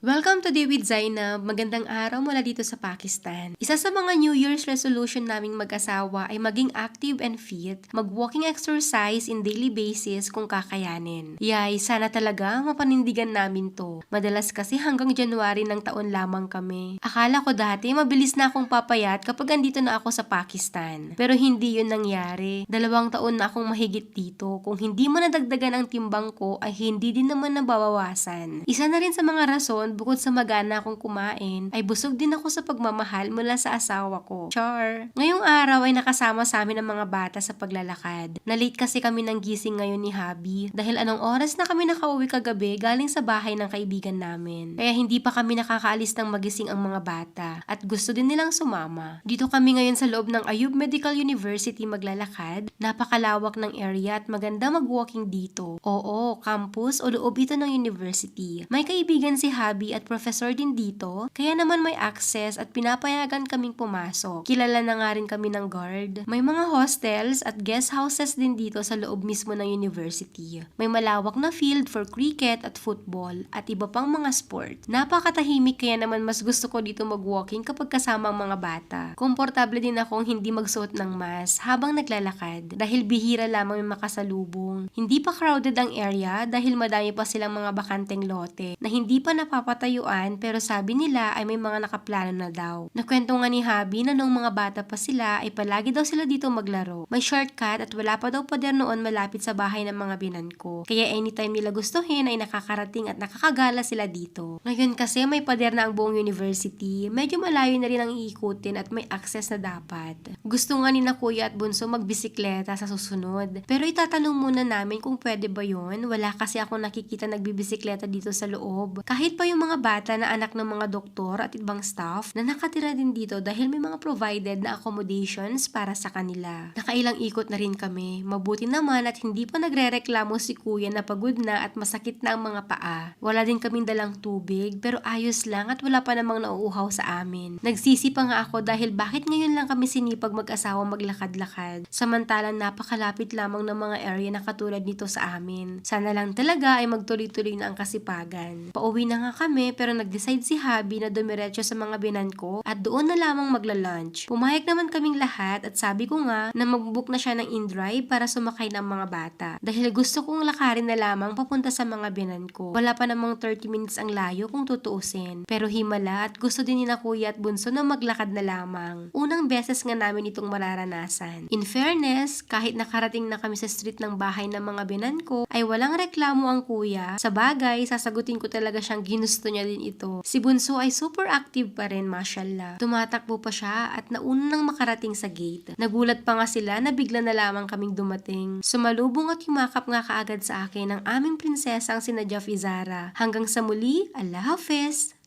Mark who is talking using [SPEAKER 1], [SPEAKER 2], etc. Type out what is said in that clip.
[SPEAKER 1] Welcome to Day with Zainab. Magandang araw mula dito sa Pakistan. Isa sa mga New Year's resolution naming mag-asawa ay maging active and fit, mag-walking exercise in daily basis kung kakayanin. Yay, sana talaga mapanindigan namin to. Madalas kasi hanggang January ng taon lamang kami. Akala ko dati mabilis na akong papayat kapag andito na ako sa Pakistan. Pero hindi yun nangyari. 2 taon na akong mahigit dito. Kung hindi mo nadagdagan ang timbang ko ay hindi din naman nababawasan. Isa na rin sa mga rason bukod sa magana akong kumain, ay busog din ako sa pagmamahal mula sa asawa ko. Char! Ngayong araw ay nakasama sa amin ang mga bata sa paglalakad. Na-late kasi kami ng gising ngayon ni Habi dahil anong oras na kami nakauwi kagabi galing sa bahay ng kaibigan namin. Kaya hindi pa kami nakakaalis ng magising ang mga bata at gusto din nilang sumama. Dito kami ngayon sa loob ng Ayub Medical University maglalakad. Napakalawak ng area at maganda mag-walking dito. Oo, campus o loob ito ng university. May kaibigan si Habi at professor din dito, kaya naman may access at pinapayagan kaming pumasok. Kilala na nga rin kami ng guard. May mga hostels at guest houses din dito sa loob mismo ng university. May malawak na field for cricket at football at iba pang mga sport. Napakatahimik kaya naman mas gusto ko dito mag-walking kapag kasama ang mga bata. Komportable din akong hindi magsuot ng mask habang naglalakad dahil bihira lamang may makasalubong. Hindi pa crowded ang area dahil madami pa silang mga bakanteng lote na hindi pa napapatayuan pero sabi nila ay may mga nakaplano na daw. Nakwento nga ni Habi na nung mga bata pa sila ay palagi daw sila dito maglaro. May shortcut at wala pa daw pader noon malapit sa bahay ng mga binan ko. Kaya anytime nila gustuhin ay nakakarating at nakakagala sila dito. Ngayon kasi may pader na ang buong university, medyo malayo na rin ang iikutin at may access na dapat. Gusto nga ni na kuya at bunso magbisikleta sa susunod. Pero itatanong muna namin kung pwede ba yun. Wala kasi ako nakikita nagbibisikleta dito sa loob. Kahit pa yung mga bata na anak ng mga doktor at ibang staff na nakatira din dito dahil may mga provided na accommodations para sa kanila. Nakailang ikot na rin kami. Mabuti naman at hindi pa nagrereklamo si kuya na pagod na at masakit na ang mga paa. Wala din kaming dalang tubig pero ayos lang at wala pa namang nauuhaw sa amin. Nagsisi pa nga ako dahil bakit ngayon lang kami sinipag mag-asawa maglakad-lakad samantalang napakalapit lamang ng mga area na katulad nito sa amin. Sana lang talaga ay magtuloy-tuloy na ang kasipagan. Pauwi na nga kami pero nag-decide si Habi na dumiretso sa mga binan ko at doon na lamang magla-lunch. Pumayag naman kaming lahat at sabi ko nga na mag-book na siya ng in-drive para sumakay ng mga bata dahil gusto kong lakarin na lamang papunta sa mga binan ko. Wala pa namang 30 minutes ang layo kung tutuusin pero himala at gusto din ni na kuya at bunso na maglakad na lamang. Unang beses nga namin itong mararanasan. In fairness, kahit nakarating na kami sa street ng bahay ng mga binan ko ay walang reklamo ang kuya. Sa bagay, sasagutin ko talaga siyang ginusto niya din ito. Si bunso ay super active pa rin, mashallah. Tumatakbo pa siya at nauna nang makarating sa gate. Nagulat pa nga sila na bigla na lamang kaming dumating. Sumalubong at yumakap nga kaagad sa akin ang aming prinsesang sina Jaf Izara. Hanggang sa muli, Allah Hafiz!